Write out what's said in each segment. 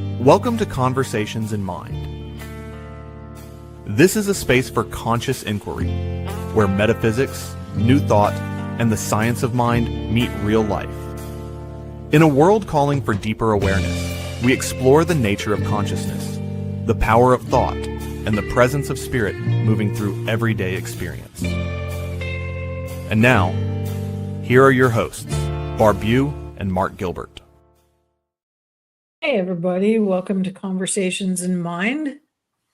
Welcome to Conversations in Mind. This is a space for conscious inquiry, where metaphysics, new thought, and the science of mind meet real life. In a world calling for deeper awareness, we explore the nature of consciousness, the power of thought, and the presence of spirit moving through everyday experience. And now, here are your hosts, Barb Bue and Mark Gilbert. Hey everybody, welcome to Conversations in Mind,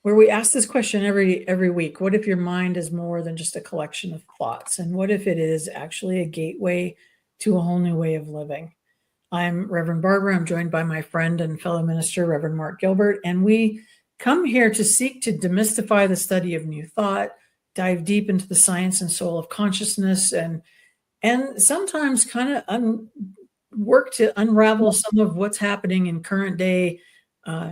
where we ask this question every week. What if your mind is more than just a collection of thoughts? And what if it is actually a gateway to a whole new way of living? I'm Reverend Barbara. I'm joined by my friend and fellow minister, Reverend Mark Gilbert, and we come here to seek to demystify the study of new thought, dive deep into the science and soul of consciousness, and sometimes kind of work to unravel some of what's happening in current day,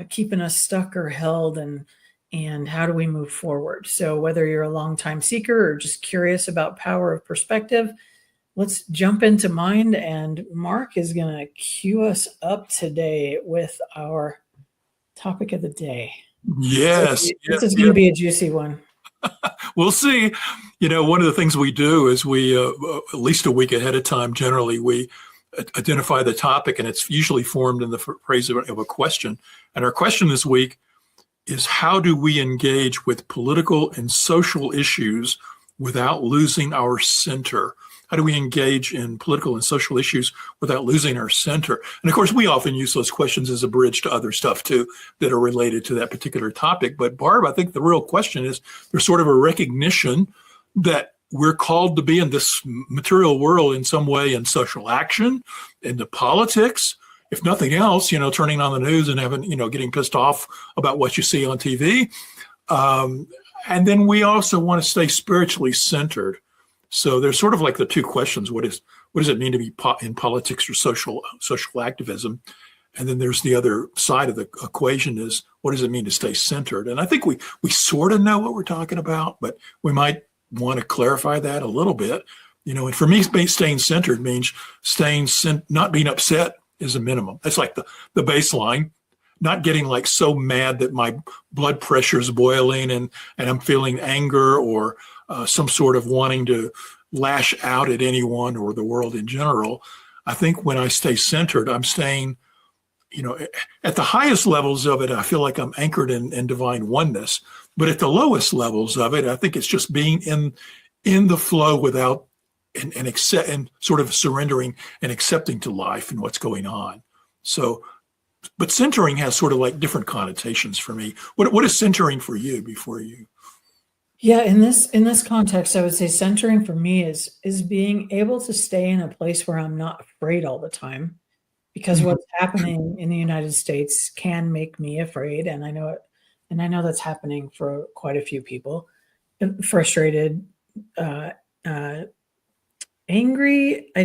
keeping us stuck or held, and how do we move forward? So whether you're a longtime seeker or just curious about power of perspective, let's jump into mind. And Mark is going to cue us up today with our topic of the day. Yes. This is going to be a juicy one. We'll see. You know, one of the things we do is we, at least a week ahead of time, generally, we identify the topic, and it's usually formed in the phrase of a question. And our question this week is, how do we engage with political and social issues without losing our center? How do we engage in political and social issues without losing our center? And of course, we often use those questions as a bridge to other stuff too that are related to that particular topic. But Barb, I think the real question is, there's sort of a recognition that we're called to be in this material world in some way, in social action, into politics, if nothing else, you know, turning on the news and having, you know, getting pissed off about what you see on TV. And then we also want to stay spiritually centered. So there's sort of like the two questions. What does it mean to be in politics or social activism? And then there's the other side of the equation is, what does it mean to stay centered? And I think we sort of know what we're talking about, but we might want to clarify that a little bit. You know, and for me, staying centered means not being upset is a minimum. That's like the baseline. Not getting like so mad that my blood pressure is boiling and I'm feeling anger or some sort of wanting to lash out at anyone or the world in general. I think when I stay centered, I'm staying, you know, at the highest levels of it, I feel like I'm anchored in divine oneness. But at the lowest levels of it, I think it's just being in the flow without and sort of surrendering and accepting to life and what's going on. So, but centering has sort of like different connotations for me. What is centering for you before you? Yeah, in this context, I would say centering for me is being able to stay in a place where I'm not afraid all the time, because what's happening in the United States can make me afraid, and I know it, and I know that's happening for quite a few people. Frustrated, angry. I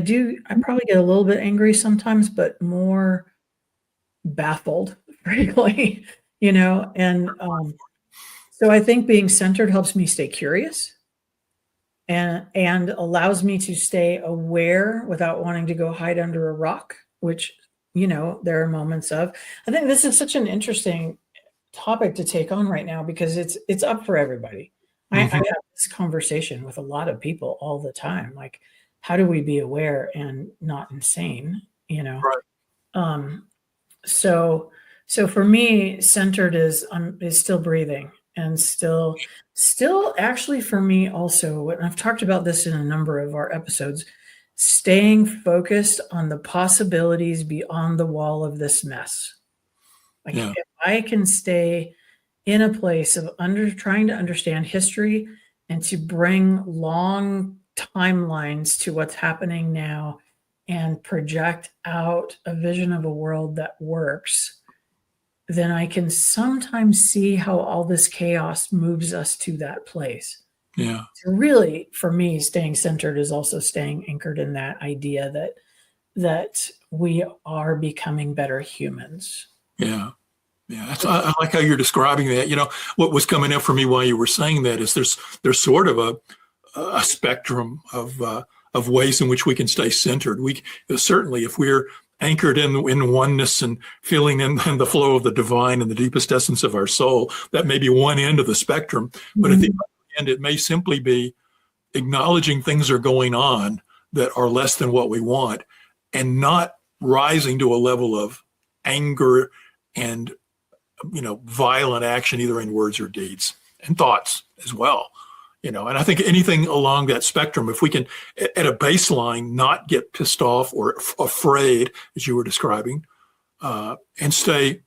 probably get a little bit angry sometimes, but more baffled, frankly, you know, and so I think being centered helps me stay curious and allows me to stay aware without wanting to go hide under a rock, which, you know, there are moments of. I think this is such an interesting topic to take on right now because it's up for everybody. I have this conversation with a lot of people all the time. Like, how do we be aware and not insane, you know? Right. So for me, centered is still breathing. And still actually for me also, and I've talked about this in a number of our episodes, staying focused on the possibilities beyond the wall of this mess. Like if I can stay in a place of trying to understand history and to bring long timelines to what's happening now and project out a vision of a world that works, then I can sometimes see how all this chaos moves us to that place. Yeah. So really, for me, staying centered is also staying anchored in that idea that we are becoming better humans. Yeah. Yeah. I like how you're describing that. You know, what was coming up for me while you were saying that is there's sort of a spectrum of ways in which we can stay centered. Certainly if we're anchored in oneness and feeling in the flow of the divine and the deepest essence of our soul. That may be one end of the spectrum, but at the other end, it may simply be acknowledging things are going on that are less than what we want and not rising to a level of anger and, violent action, either in words or deeds, and thoughts as well. And I think anything along that spectrum, if we can, at a baseline, not get pissed off or afraid, as you were describing, and stay,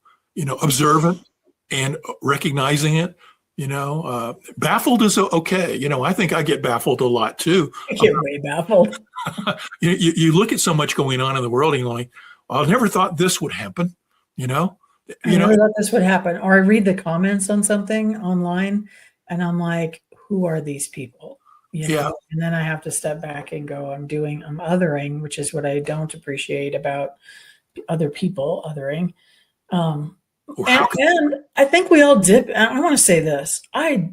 observant and recognizing it, baffled is okay. I think I get baffled a lot too. I get way baffled. You look at so much going on in the world and you're like, I never thought this would happen, I never thought this would happen. Or I read the comments on something online and I'm like, who are these people? Yeah. And then I have to step back and go, I'm othering, which is what I don't appreciate about other people othering. And I think we all dip. I want to say this. I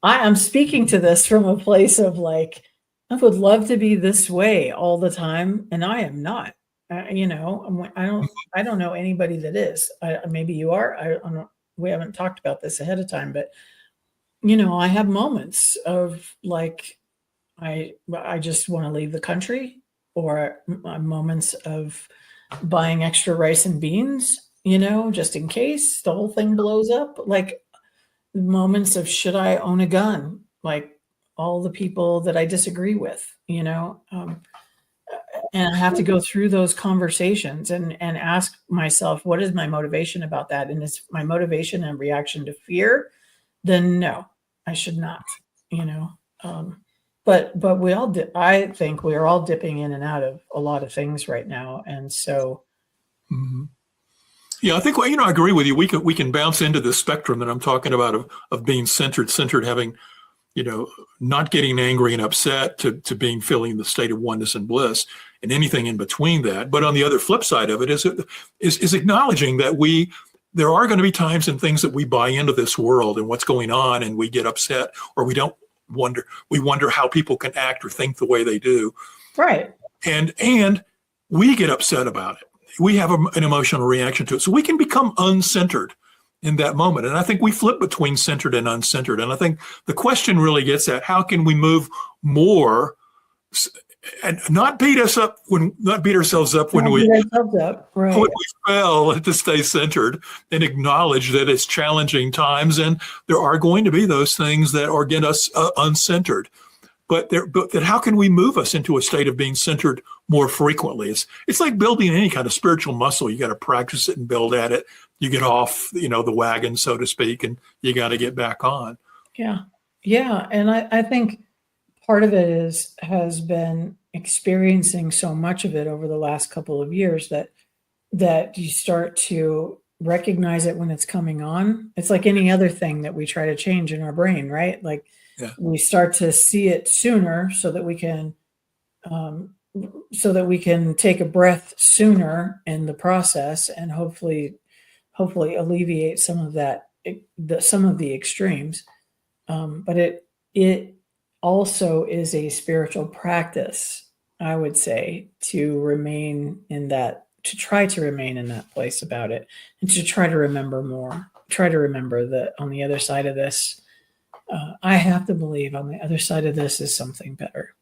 am speaking to this from a place of like, I would love to be this way all the time. And I am not, I don't know anybody that is. Maybe you are. I don't know. We haven't talked about this ahead of time, but I have moments of like, I just want to leave the country, or moments of buying extra rice and beans, just in case the whole thing blows up. Like moments of, should I own a gun? Like all the people that I disagree with, and I have to go through those conversations and ask myself, what is my motivation about that? And is my motivation and reaction to fear? Then no, I should not, but we all I think we are all dipping in and out of a lot of things right now. And so, yeah, I think, I agree with you. We can bounce into this spectrum that I'm talking about of being centered, having, not getting angry and upset to feeling the state of oneness and bliss, and anything in between that. But on the other flip side of it is acknowledging that there are going to be times and things that we buy into this world and what's going on, and we get upset, or we wonder how people can act or think the way they do. Right. And we get upset about it. We have an emotional reaction to it. So we can become uncentered in that moment. And I think we flip between centered and uncentered. And I think the question really gets at, how can we move more and not beat ourselves up when we fail to stay centered, and acknowledge that it's challenging times and there are going to be those things that are get us uncentered. But how can we move us into a state of being centered more frequently? It's like building any kind of spiritual muscle. You got to practice it and build at it. You get off, the wagon, so to speak, and you got to get back on. Yeah. Yeah. And I think part of it has been experiencing so much of it over the last couple of years that you start to recognize it when it's coming on. It's like any other thing that we try to change in our brain, right? Like, yeah. We start to see it sooner so that we can take a breath sooner in the process, and hopefully alleviate some of that, some of the extremes. But it also is a spiritual practice, I would say, to try to remain in that place about it, and to try to remember more, try to remember that on the other side of this, I have to believe on the other side of this is something better.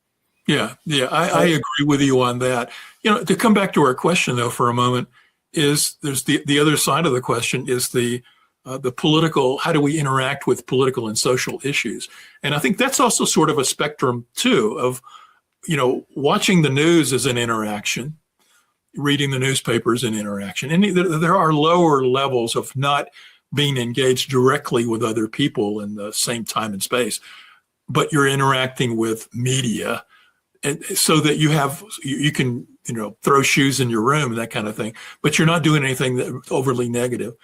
Yeah. I agree with you on that. To come back to our question though for a moment, there's the other side of the question is the political, how do we interact with political and social issues? And I think that's also sort of a spectrum too of, watching the news as an interaction, reading the newspapers an interaction. And there are lower levels of not being engaged directly with other people in the same time and space, but you're interacting with media, and so that you can throw shoes in your room and that kind of thing, but you're not doing anything that overly negative,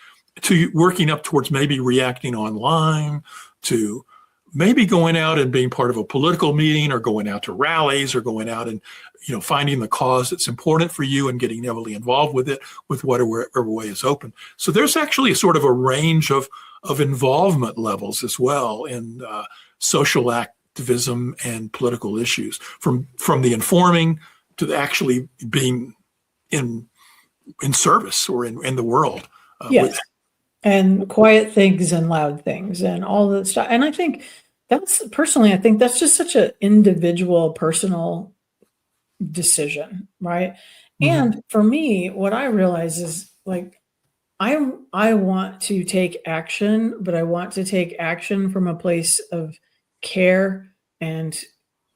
to working up towards maybe reacting online, to maybe going out and being part of a political meeting, or going out to rallies, or going out and finding the cause that's important for you and getting heavily involved with it, with whatever way is open. So there's actually a sort of a range of involvement levels as well in social activism and political issues, from the informing to actually being in service or in the world. Yes. And quiet things and loud things and all that stuff. And I think I think that's just such an individual, personal decision, right? And for me, what I realize is like I want to take action, but I want to take action from a place of care and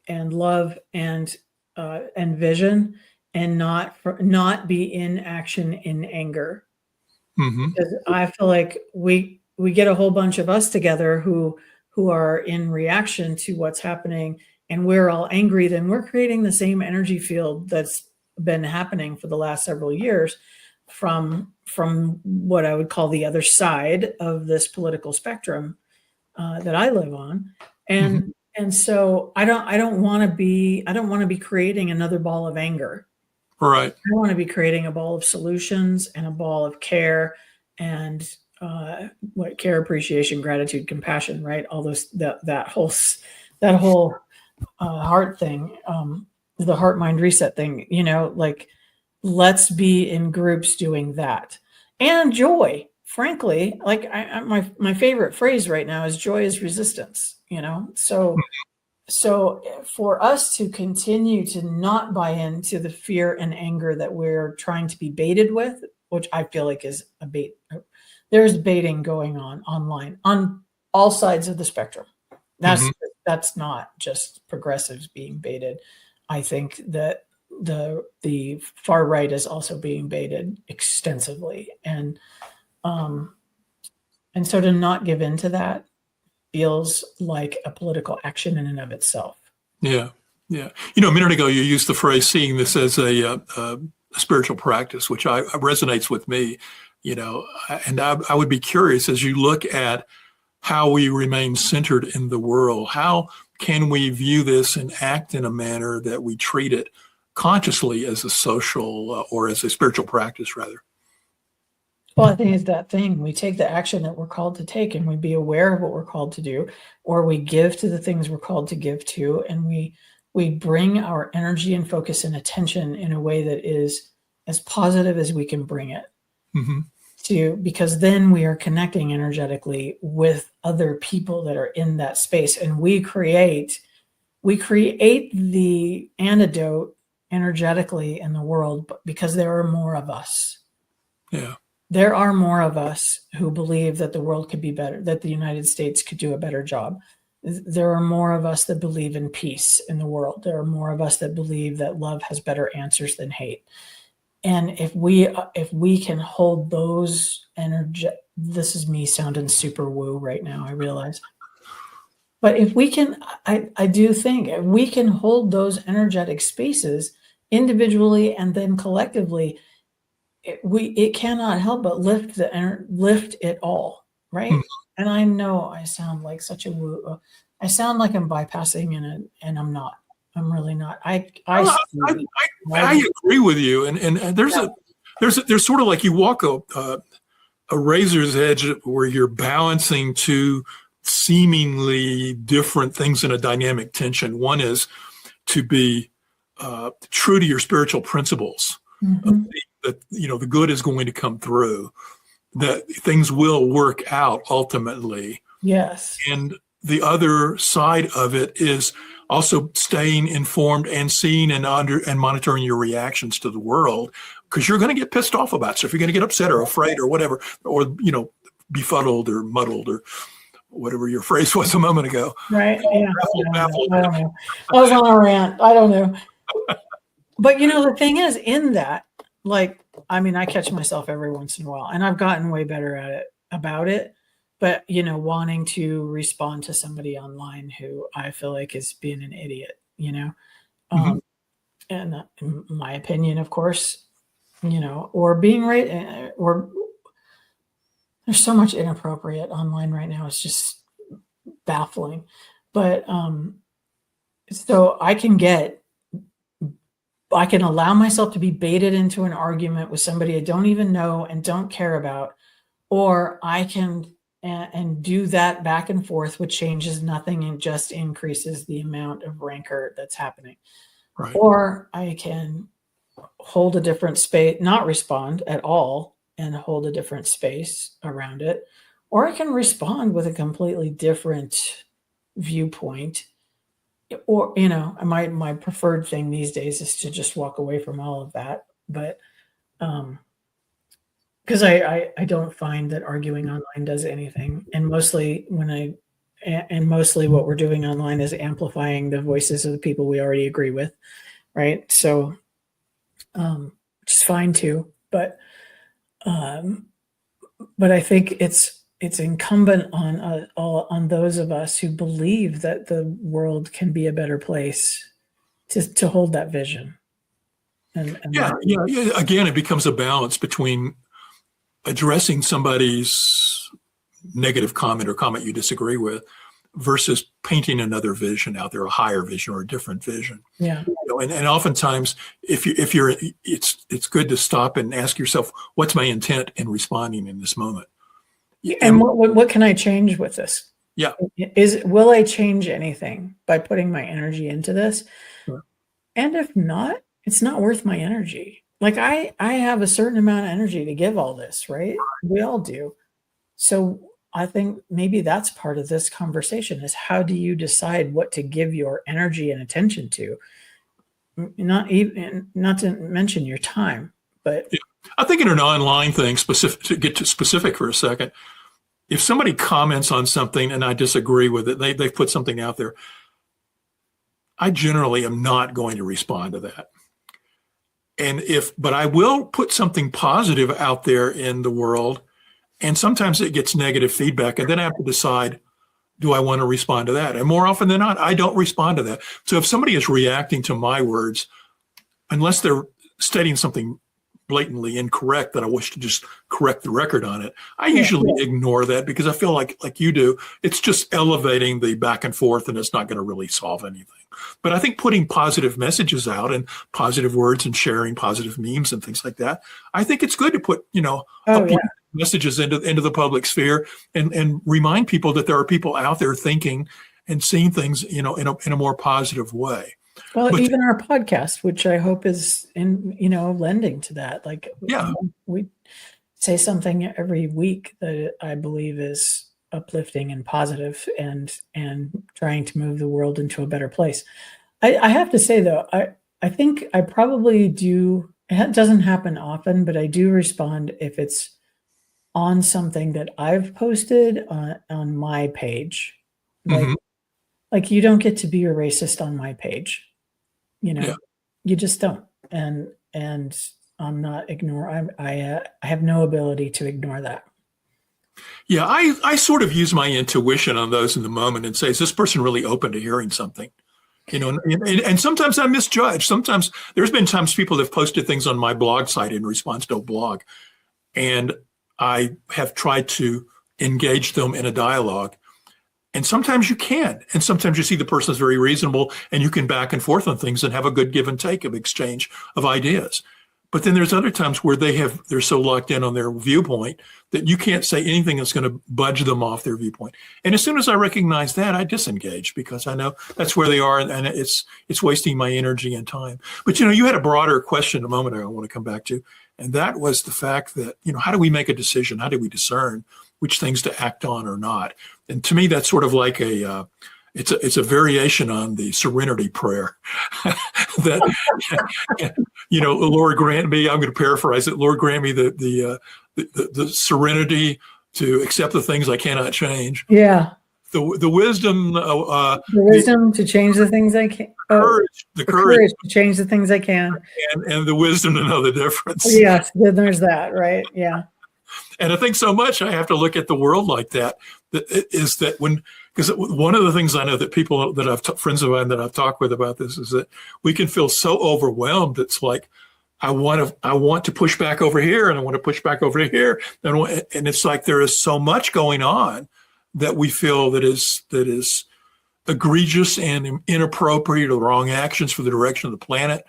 love and vision, and not be in action in anger. Because I feel like we get a whole bunch of us together who are in reaction to what's happening, and we're all angry. Then we're creating the same energy field that's been happening for the last several years from what I would call the other side of this political spectrum that I live on. And so I don't want to be creating another ball of anger. Right. I want to be creating a ball of solutions and a ball of care and care, appreciation, gratitude, compassion, right? All those, that whole heart thing, the heart mind reset thing, like let's be in groups doing that. And joy, frankly, like my favorite phrase right now is joy is resistance, So for us to continue to not buy into the fear and anger that we're trying to be baited with, which I feel like is a bait, there's baiting going on online on all sides of the spectrum. That's not just progressives being baited. I think that the far right is also being baited extensively, and so to not give into that feels like a political action in and of itself. Yeah. Yeah. A minute ago, you used the phrase seeing this as a spiritual practice, which resonates with me, and I would be curious, as you look at how we remain centered in the world, how can we view this and act in a manner that we treat it consciously as a social or as a spiritual practice, rather? Well, I think it's that thing. We take the action that we're called to take, and we be aware of what we're called to do, or we give to the things we're called to give to, and we bring our energy and focus and attention in a way that is as positive as we can bring it. Because then we are connecting energetically with other people that are in that space, and we create the antidote energetically in the world, because there are more of us. Yeah. There are more of us who believe that the world could be better, that the United States could do a better job. There are more of us that believe in peace in the world. There are more of us that believe that love has better answers than hate. And if we can hold those energy, this is me sounding super woo right now, I realize. But if we can, I do think if we can hold those energetic spaces individually and then collectively, it cannot help but lift it all, right? And I know I sound like such a woo. I sound like I'm bypassing, and I'm not. I'm really not. I agree with you, and there's sort of like you walk a razor's edge where you're balancing two seemingly different things in a dynamic tension. One is to be true to your spiritual principles. That the good is going to come through, that things will work out ultimately. Yes. And the other side of it is also staying informed and seeing and monitoring your reactions to the world, because you're going to get pissed off about stuff. You're going to get upset or afraid or whatever, or befuddled or muddled or whatever your phrase was a moment ago. Right. Yeah. Baffled. I don't know. I was on a rant. I don't know. But the thing is, in that, I catch myself every once in a while, and I've gotten way better about it. But, wanting to respond to somebody online who I feel like is being an idiot, and in my opinion, of course, or being right, or there's so much inappropriate online right now. It's just baffling. But so I can allow myself to be baited into an argument with somebody I don't even know and don't care about, or I can and do that back and forth, which changes nothing and just increases the amount of rancor that's happening. Right. Or I can hold a different space, not respond at all, and hold a different space around it. Or I can respond with a completely different viewpoint. Or, my preferred thing these days is to just walk away from all of that. But because I don't find that arguing online does anything. And mostly mostly what we're doing online is amplifying the voices of the people we already agree with. Right. So, which is fine too, but I think it's incumbent on those of us who believe that the world can be a better place to hold that vision. And Yeah. Again, it becomes a balance between addressing somebody's negative comment or comment you disagree with versus painting another vision out there, a higher vision or a different vision. Yeah. And oftentimes it's good to stop and ask yourself, what's my intent in responding in this moment? And what can I change with this? Yeah. Will I change anything by putting my energy into this? Sure. And if not, it's not worth my energy. Like I have a certain amount of energy to give all this, right? We all do. So I think maybe that's part of this conversation is how do you decide what to give your energy and attention to? Not to mention your time, but yeah. I think in an online thing, to get to specific for a second, if somebody comments on something and I disagree with it, they've put something out there, I generally am not going to respond to that. But I will put something positive out there in the world, and sometimes it gets negative feedback, and then I have to decide, do I want to respond to that? And more often than not, I don't respond to that. So if somebody is reacting to my words, unless they're stating something blatantly incorrect that I wish to just correct the record on it, I usually ignore that because I feel like you do, it's just elevating the back and forth and it's not going to really solve anything. But I think putting positive messages out and positive words and sharing positive memes and things like that, I think it's good to put, messages into the public sphere and remind people that there are people out there thinking and seeing things, in a more positive way. Well, even our podcast, which I hope is lending to that. Like, we say something every week that I believe is uplifting and positive and trying to move the world into a better place. I have to say though, I think I probably do. It doesn't happen often, but I do respond if it's on something that I've posted on my page. Like you don't get to be a racist on my page. You just don't. And I'm not I have no ability to ignore that. Yeah, I sort of use my intuition on those in the moment and say, is this person really open to hearing something? And sometimes I misjudge. Sometimes there's been times people have posted things on my blog site in response to a blog, and I have tried to engage them in a dialogue. And sometimes you can. And sometimes you see the person is very reasonable and you can back and forth on things and have a good give and take of exchange of ideas. But then there's other times where they're so locked in on their viewpoint that you can't say anything that's going to budge them off their viewpoint. And as soon as I recognize that, I disengage because I know that's where they are and it's wasting my energy and time. But, you had a broader question a moment ago I want to come back to. And that was the fact that, how do we make a decision? How do we discern which things to act on or not? And to me, that's sort of like it's a variation on the serenity prayer that, Lord grant me, I'm going to paraphrase it, Lord grant me the serenity to accept the things I cannot change. Yeah. The wisdom. The wisdom to change the things I can. The courage to change the things I can. And the wisdom to know the difference. Yes, then there's that, right? Yeah. And I think so much I have to look at the world like that. Because one of the things I know that people that friends of mine that I've talked with about this is that we can feel so overwhelmed. It's like, I want to push back over here and I want to push back over here. And it's like there is so much going on that we feel that is egregious and inappropriate or wrong actions for the direction of the planet,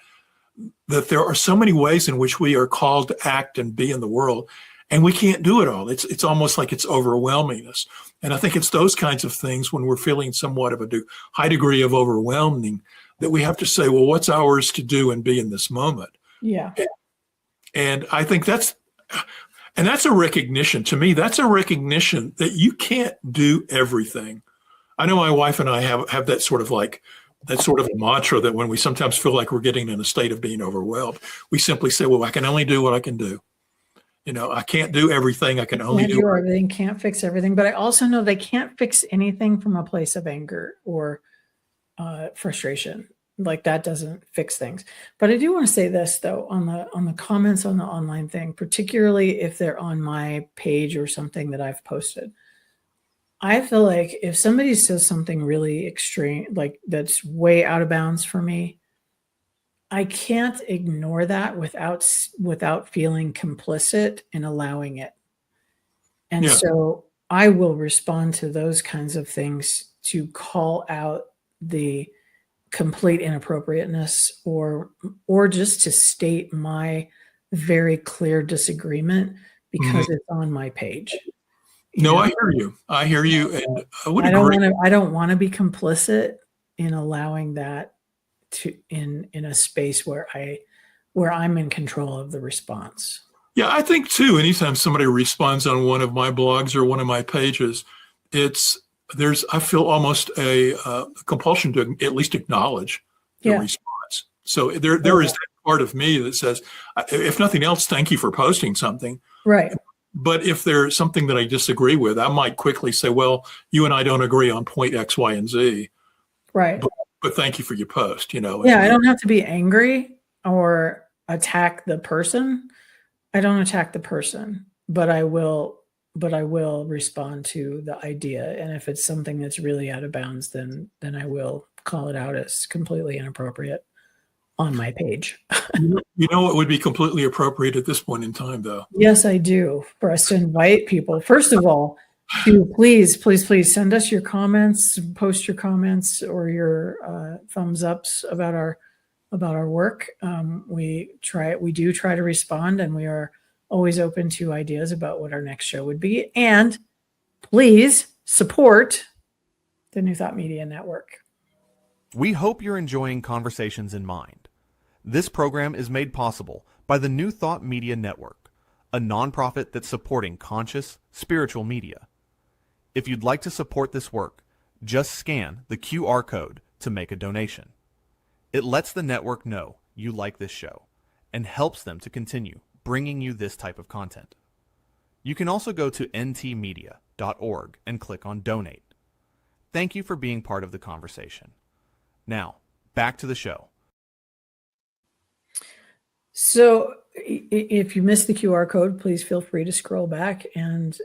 that there are so many ways in which we are called to act and be in the world. And we can't do it all. It's almost like it's overwhelming us. And I think it's those kinds of things when we're feeling somewhat of a high degree of overwhelming that we have to say, well, what's ours to do and be in this moment? Yeah. And I think that's a recognition. To me, that's a recognition that you can't do everything. I know my wife and I have that sort of a mantra that when we sometimes feel like we're getting in a state of being overwhelmed, we simply say, well, I can only do what I can do. I can't do everything. I can only do everything, can't fix everything. But I also know they can't fix anything from a place of anger or frustration. Like that doesn't fix things. But I do want to say this though, on the comments on the online thing, particularly if they're on my page or something that I've posted. I feel like if somebody says something really extreme, like that's way out of bounds for me, I can't ignore that without feeling complicit in allowing it. And so I will respond to those kinds of things to call out the complete inappropriateness or just to state my very clear disagreement because it's on my page. No, I hear you. And I would agree. I don't want to be complicit in allowing that in a space where I'm in control of the response. Yeah, I think too, anytime somebody responds on one of my blogs or one of my pages, I feel almost a compulsion to at least acknowledge the response. So there is that part of me that says, if nothing else, thank you for posting something. Right. But if there's something that I disagree with, I might quickly say, well, you and I don't agree on point X, Y, and Z. Right. But thank you for your post, Yeah, I don't have to be angry or attack the person. I don't attack the person, but I will respond to the idea. And if it's something that's really out of bounds, then I will call it out as completely inappropriate on my page. You know what would be completely appropriate at this point in time, though? Yes, I do. For us to invite people, first of all, to please send us your comments, post your comments or your thumbs ups about our work. We do try to respond, and we are always open to ideas about what our next show would be. And please support the New Thought Media Network. We hope you're enjoying Conversations in Mind. This program is made possible by the New Thought Media Network, a nonprofit that's supporting conscious, spiritual media. If you'd like to support this work, just scan the QR code to make a donation. It lets the network know you like this show and helps them to continue bringing you this type of content. You can also go to ntmedia.org and click on Donate. Thank you for being part of the conversation. Now, back to the show. So if you missed the QR code, please feel free to scroll back and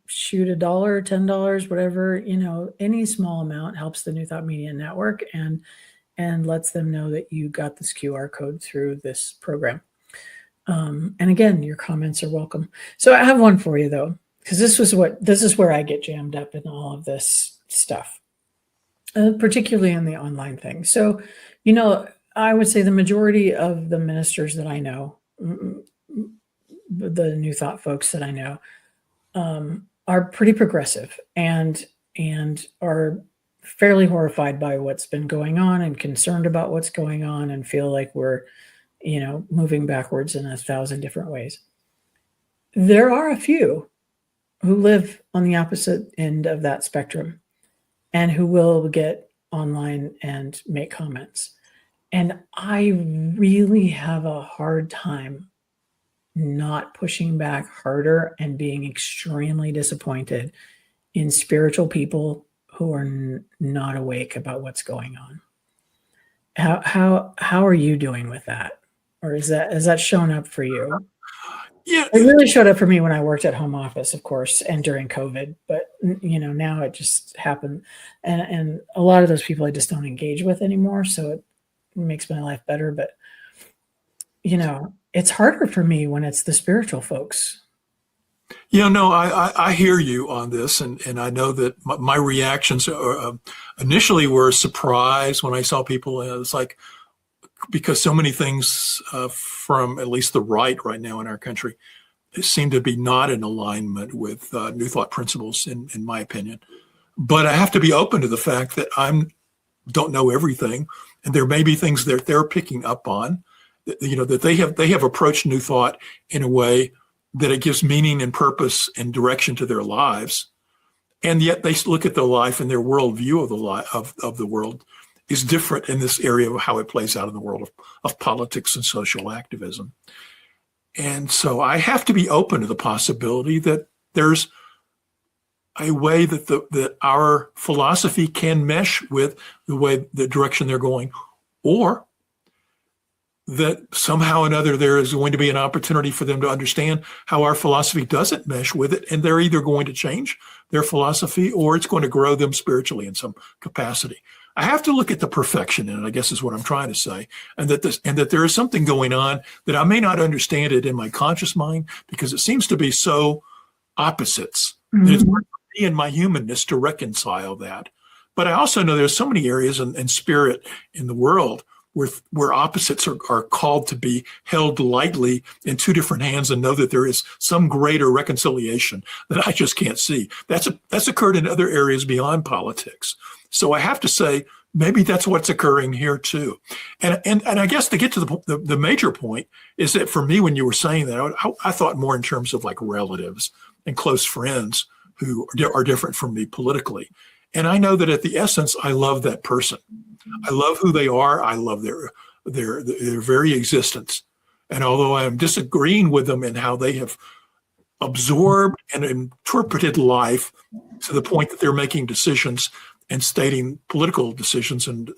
shoot $1, $10, whatever, any small amount helps the New Thought Media Network and lets them know that you got this QR code through this program. And again, your comments are welcome. So I have one for you though, because this is where I get jammed up in all of this stuff, particularly in the online thing. So, I would say the majority of the ministers that I know, the New Thought folks that I know, are pretty progressive and are fairly horrified by what's been going on and concerned about what's going on and feel like we're, moving backwards in 1,000 different ways. There are a few who live on the opposite end of that spectrum and who will get online and make comments. And I really have a hard time not pushing back harder and being extremely disappointed in spiritual people who are not awake about what's going on. How are you doing with that? Or has that shown up for you? Yeah, it really showed up for me when I worked at home office, of course, and during COVID. But now it just happened, and a lot of those people I just don't engage with anymore. So it makes my life better. But it's harder for me when it's the spiritual folks. I hear you on this, and I know that my reactions initially were surprise when I saw people. It's like, because so many things from at least the right now in our country seem to be not in alignment with New Thought principles, in my opinion. But I have to be open to the fact that I don't know everything, And there may be things that they're picking up on, that they have approached New Thought in a way that it gives meaning and purpose and direction to their lives. And yet they look at their life and their worldview of the world is different in this area of how it plays out in the world of politics and social activism. And so I have to be open to the possibility that there's a way that our philosophy can mesh with the direction they're going, or that somehow or another there is going to be an opportunity for them to understand how our philosophy doesn't mesh with it, and they're either going to change their philosophy or it's going to grow them spiritually in some capacity. I have to look at the perfection in it, I guess is what I'm trying to say, and that there is something going on that I may not understand it in my conscious mind because it seems to be so opposites. Mm-hmm. That it's hard for me and my humanness to reconcile that. But I also know there's so many areas in spirit in the world where opposites are called to be held lightly in two different hands and know that there is some greater reconciliation that I just can't see. That's occurred in other areas beyond politics. So I have to say, maybe that's what's occurring here too. And I guess to get to the major point is that for me, when you were saying that, I thought more in terms of like relatives and close friends who are different from me politically. And I know that at the essence, I love that person. I love who they are. I love their very existence. And although I am disagreeing with them in how they have absorbed and interpreted life to the point that they're making decisions and stating political decisions and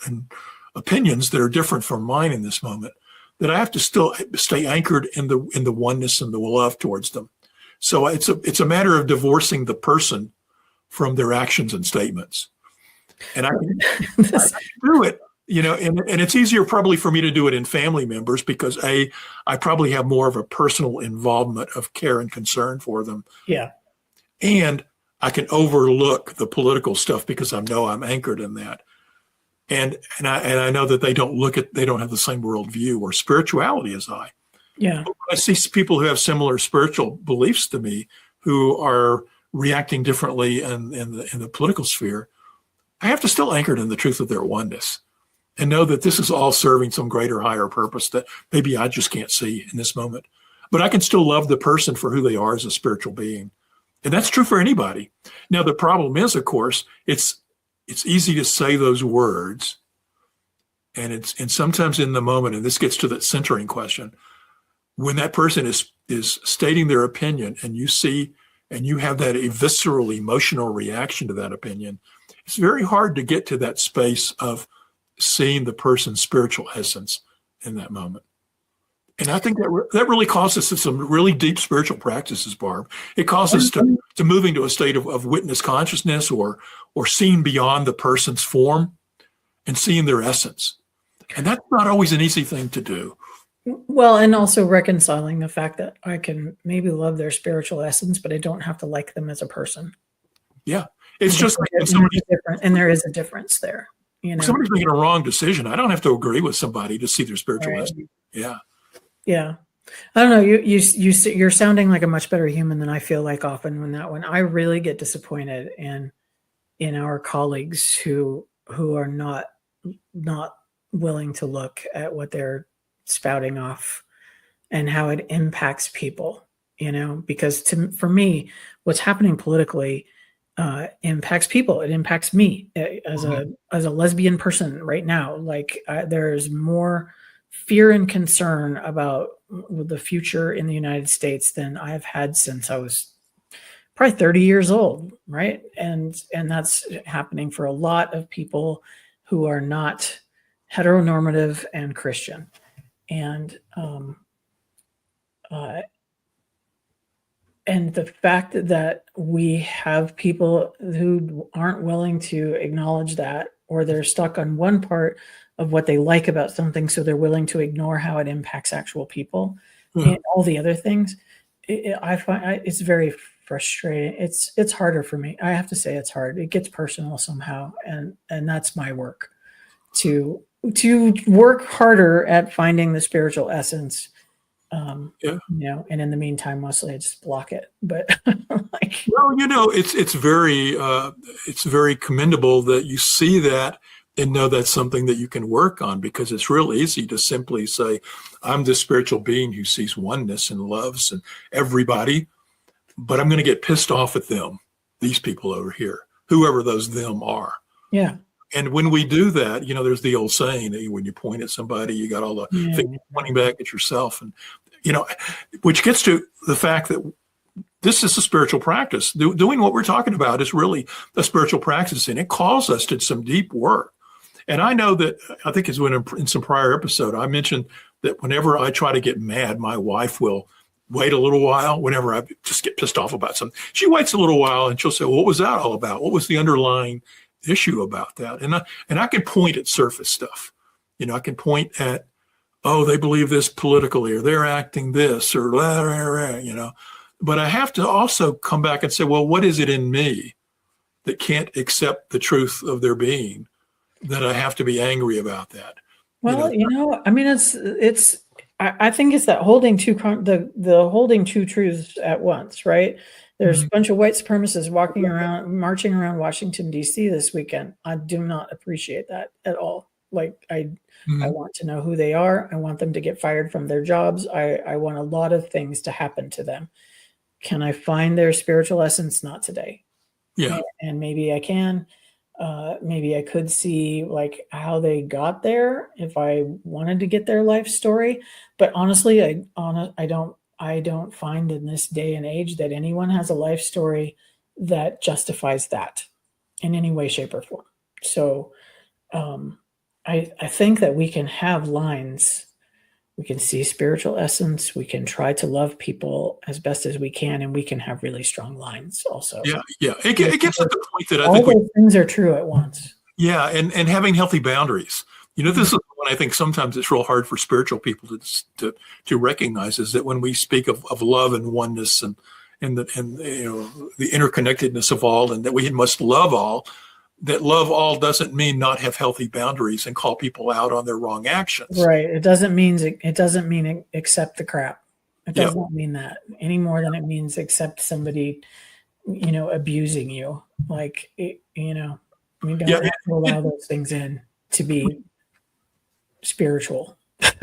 opinions that are different from mine in this moment, that I have to still stay anchored in the oneness and the love towards them. So it's a matter of divorcing the person from their actions and statements. And I can do it, and it's easier probably for me to do it in family members because I probably have more of a personal involvement of care and concern for them. Yeah. And I can overlook the political stuff because I know I'm anchored in that. And I know that they don't have the same worldview or spirituality as I. Yeah. But I see people who have similar spiritual beliefs to me who are reacting differently in the political sphere. I have to still anchor in the truth of their oneness and know that this is all serving some greater, higher purpose that maybe I just can't see in this moment. But I can still love the person for who they are as a spiritual being. And that's true for anybody. Now, the problem is, of course, it's easy to say those words. And sometimes in the moment, and this gets to that centering question, when that person is stating their opinion and you see and you have that visceral emotional reaction to that opinion, it's very hard to get to that space of seeing the person's spiritual essence in that moment. And I think that really calls us to some really deep spiritual practices, Barb. It calls us to move into a state of witness consciousness or seeing beyond the person's form and seeing their essence. And that's not always an easy thing to do. Well, and also reconciling the fact that I can maybe love their spiritual essence, but I don't have to like them as a person. Yeah. It's just like when different, and there is a difference there. Somebody's making a wrong decision. I don't have to agree with somebody to see their spiritual Right. essence. Yeah. Yeah. I don't know. You're sounding like a much better human than I feel like often when I really get disappointed in our colleagues who are not willing to look at what they're spouting off and how it impacts people, because for me, what's happening politically impacts people. It impacts me as a lesbian person right now. Like there's more fear and concern about the future in the United States than I've had since I was probably 30 years old, right? And that's happening for a lot of people who are not heteronormative and Christian. And the fact that we have people who aren't willing to acknowledge that, or they're stuck on one part of what they like about something, so they're willing to ignore how it impacts actual people and all the other things. I find it's very frustrating. It's harder for me. I have to say it's hard. It gets personal somehow, and that's my work to work harder at finding the spiritual essence. And in the meantime, mostly I just block it. But it's very commendable that you see that and know that's something that you can work on, because it's real easy to simply say, I'm this spiritual being who sees oneness and loves and everybody, but I'm going to get pissed off at them, these people over here, whoever those them are. Yeah. And when we do that, there's the old saying that when you point at somebody, you got all the things pointing back at yourself. And, which gets to the fact that this is a spiritual practice. Doing what we're talking about is really a spiritual practice, and it calls us to some deep work. And I know that, I think it's when in some prior episode, I mentioned that whenever I try to get mad, my wife will wait a little while. Whenever I just get pissed off about something, she waits a little while and she'll say, well, what was that all about? What was the underlying issue about that? And I can point at surface stuff. I can point at, oh, they believe this politically, or they're acting this, or but I have to also come back and say, well, what is it in me that can't accept the truth of their being, that I have to be angry about that? Well, I mean, I think it's that holding the holding two truths at once, right? There's a bunch of white supremacists marching around Washington, D.C. this weekend. I do not appreciate that at all. Like, I want to know who they are. I want them to get fired from their jobs. I want a lot of things to happen to them. Can I find their spiritual essence? Not today. Yeah. And maybe I can. Maybe I could see like how they got there if I wanted to get their life story. But honestly, I don't find in this day and age that anyone has a life story that justifies that in any way, shape, or form. So I think that we can have lines. We can see spiritual essence. We can try to love people as best as we can, and we can have really strong lines also. Yeah. It gets to the point that I all think those things are true at once. Yeah, and having healthy boundaries. This is what I think sometimes it's real hard for spiritual people to recognize, is that when we speak of love and oneness and the interconnectedness of all, and that we must love all, that love all doesn't mean not have healthy boundaries and call people out on their wrong actions. Right. It doesn't mean accept the crap. It does not mean that any more than it means accept somebody, abusing you. Like, we don't have to allow those things in to be spiritual. and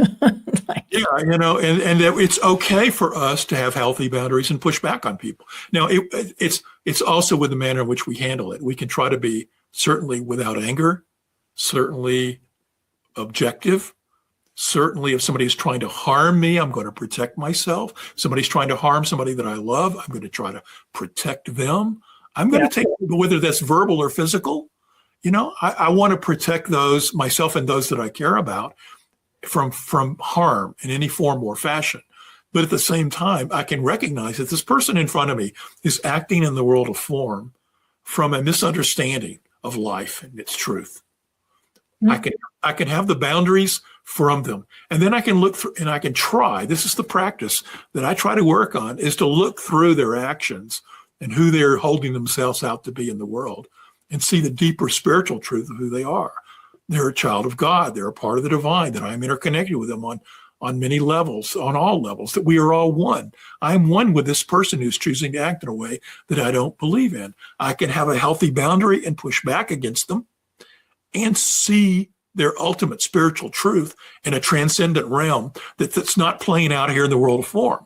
that it's okay for us to have healthy boundaries and push back on people. Now, it's also with the manner in which we handle it. We can try to be certainly without anger, certainly objective. Certainly, if somebody is trying to harm me, I'm going to protect myself. Somebody's trying to harm somebody that I love, I'm going to try to protect them. I'm going to take, whether that's verbal or physical, I want to protect those, myself and those that I care about, from harm in any form or fashion. But at the same time, I can recognize that this person in front of me is acting in the world of form from a misunderstanding of life and its truth. I can have the boundaries from them, and then I can look through, and I can try. This is the practice that I try to work on, is to look through their actions and who they're holding themselves out to be in the world, and see the deeper spiritual truth of who they are. They're a child of God. They're a part of the divine, that I'm interconnected with them on many levels, on all levels, that we are all one. I'm one with this person who's choosing to act in a way that I don't believe in. I can have a healthy boundary and push back against them and see their ultimate spiritual truth in a transcendent realm that's not playing out here in the world of form.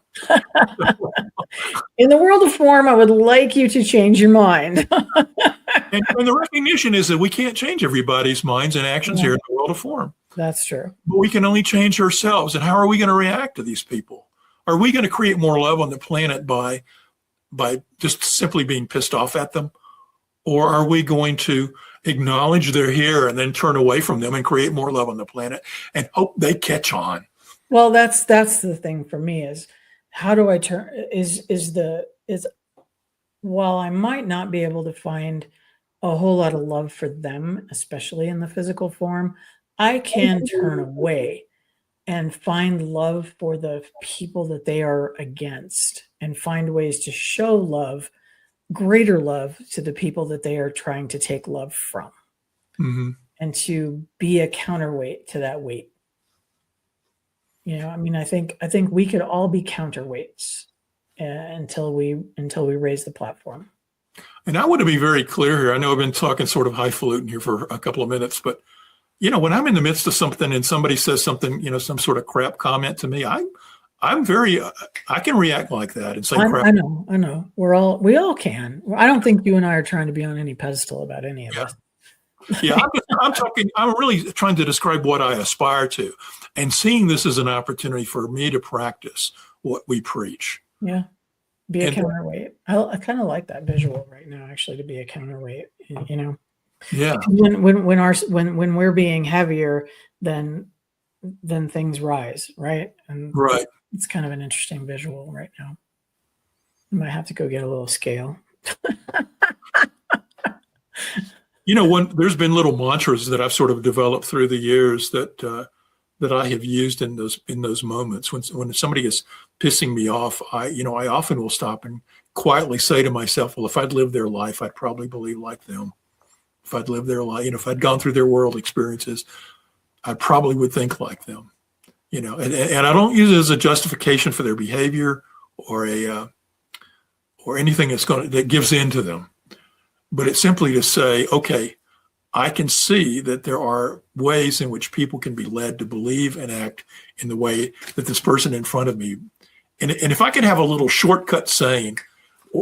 In the world of form, I would like you to change your mind. and the recognition is that we can't change everybody's minds and actions here in the world of form. That's true. But we can only change ourselves. And how are we going to react to these people? Are we going to create more love on the planet by just simply being pissed off at them? Or are we going to acknowledge they're here and then turn away from them and create more love on the planet and hope they catch on? Well, that's the thing for me, is how do I turn, while I might not be able to find a whole lot of love for them, especially in the physical form, I can turn away and find love for the people that they are against, and find ways to show love, greater love, to the people that they are trying to take love from, and to be a counterweight to that weight. I think we could all be counterweights until we raise the platform. And I want to be very clear here. I know I've been talking sort of highfalutin here for a couple of minutes, but when I'm in the midst of something and somebody says something, some sort of crap comment to me, I'm very, I can react like that and say crap. I know. We all can. I don't think you and I are trying to be on any pedestal about any of Yeah. this. Yeah, I'm really trying to describe what I aspire to, and seeing this as an opportunity for me to practice what we preach. Yeah. Be a And- counterweight. I kind of like that visual right now, actually, to be a counterweight, Yeah. When we're being heavier, then things rise, right? And Right. it's kind of an interesting visual right now. I might have to go get a little scale. There's been little mantras that I've sort of developed through the years that I have used in those moments when somebody is pissing me off. I often will stop and quietly say to myself, well, if I'd lived their life, I'd probably believe like them. If I'd lived their life, if I'd gone through their world experiences, I probably would think like them. And I don't use it as a justification for their behavior or anything that gives in to them. But it's simply to say, okay, I can see that there are ways in which people can be led to believe and act in the way that this person in front of me. And if I could have a little shortcut saying,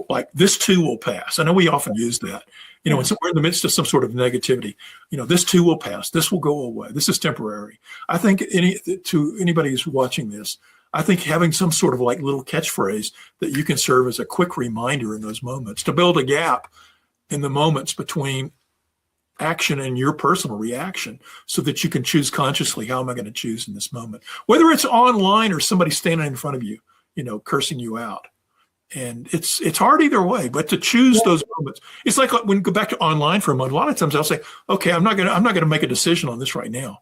like, this too will pass. I know we often use that, when we're in the midst of some sort of negativity, this too will pass. This will go away. This is temporary. I think to anybody who's watching this, I think having some sort of like little catchphrase that you can serve as a quick reminder in those moments to build a gap in the moments between action and your personal reaction so that you can choose consciously, how am I going to choose in this moment? Whether it's online or somebody standing in front of you, cursing you out. And it's hard either way, but to choose those moments. It's like when you go back to online for a moment, a lot of times I'll say, okay, I'm not going to make a decision on this right now.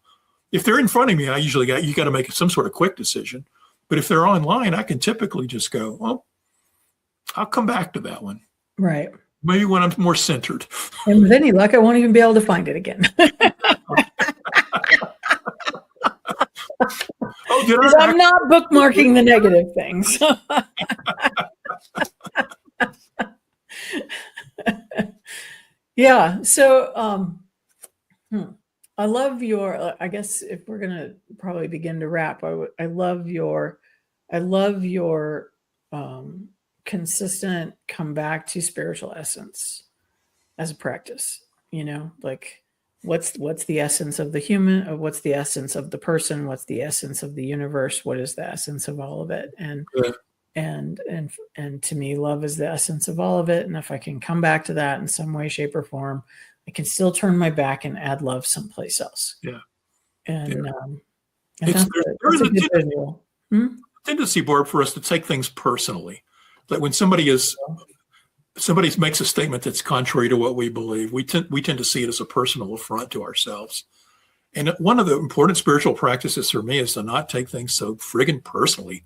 If they're in front of me, you got to make some sort of quick decision. But if they're online, I can typically just go, well, I'll come back to that one. Right. Maybe when I'm more centered. And with any luck, I won't even be able to find it again. I'm not bookmarking the negative things. Yeah. So I love your, I guess if we're going to probably begin to wrap, I love your consistent come back to spiritual essence as a practice, like what's the essence of the human, or what's the essence of the person, what's the essence of the universe, what is the essence of all of it? And to me, love is the essence of all of it. And if I can come back to that in some way, shape, or form, I can still turn my back and add love someplace else. Yeah. And there's that's a good visual. tendency, Barb, for us to take things personally. Like when somebody makes a statement that's contrary to what we believe, we tend to see it as a personal affront to ourselves. And one of the important spiritual practices for me is to not take things so friggin' personally.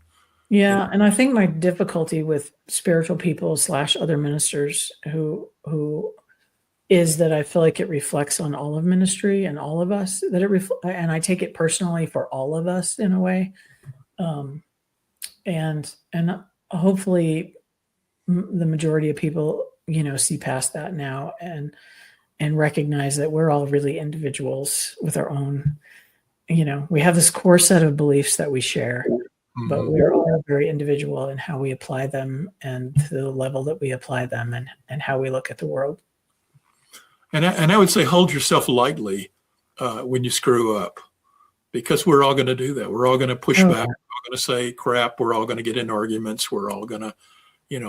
Yeah. And I think my difficulty with spiritual people / other ministers who is that I feel like it reflects on all of ministry and all of us, and I take it personally for all of us in a way. And hopefully the majority of people, see past that now and recognize that we're all really individuals with our own, we have this core set of beliefs that we share, but we're all very individual in how we apply them and to the level that we apply them and how we look at the world. And I would say hold yourself lightly when you screw up, because we're all going to do that. We're all going to push back. We're all going to say crap. We're all going to get in arguments. We're all going to,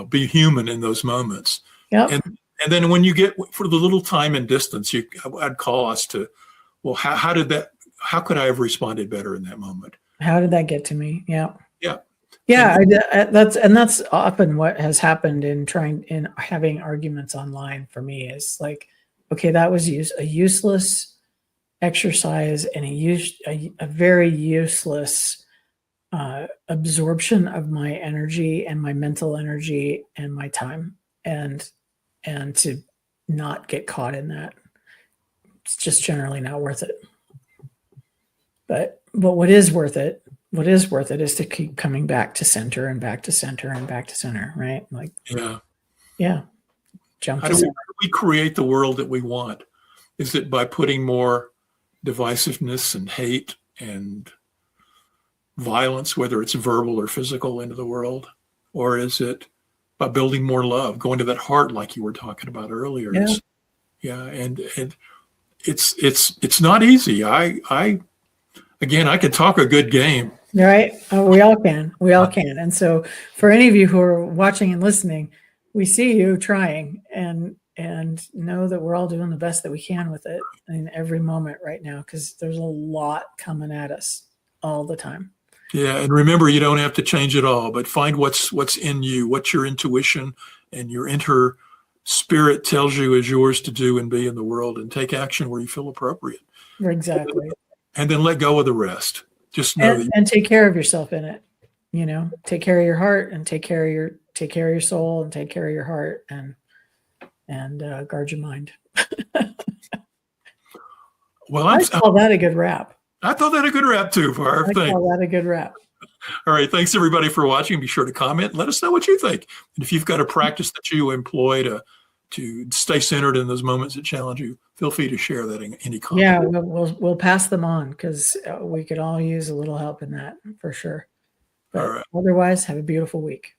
be human in those moments. Yep. And then when you get for the little time and distance, I'd call us to, well, how could I have responded better in that moment? How did that get to me? Yeah. Yeah. Yeah. That's often what has happened in having arguments online for me is like, okay, that was a useless exercise and a very useless absorption of my energy and my mental energy and my time, and to not get caught in that, it's just generally not worth it. But what is worth it is to keep coming back to center and back to center and back to center, right? Like, yeah. How do we create the world that we want? Is it by putting more divisiveness and hate and violence, whether it's verbal or physical, into the world? Or is it by building more love, going to that heart like you were talking about earlier? Yeah. And it's not easy. I could talk a good game. Right. We all can. We all can. And so for any of you who are watching and listening, we see you trying and know that we're all doing the best that we can with it in every moment right now, because there's a lot coming at us all the time. Yeah. And remember, you don't have to change it all, but find what's in you, what your intuition and your inner spirit tells you is yours to do and be in the world, and take action where you feel appropriate. Exactly. And then let go of the rest. Just know and take care of yourself in it. Take care of your heart, and take care of your soul, and take care of your heart, and guard your mind. Well, I call that a good wrap. I thought that a good wrap too, Barb. I call that a good wrap. All right. Thanks everybody for watching. Be sure to comment. Let us know what you think. And if you've got a practice that you employ to stay centered in those moments that challenge you, feel free to share that in any comment. Yeah, we'll pass them on, because we could all use a little help in that for sure. But all right. Otherwise, have a beautiful week.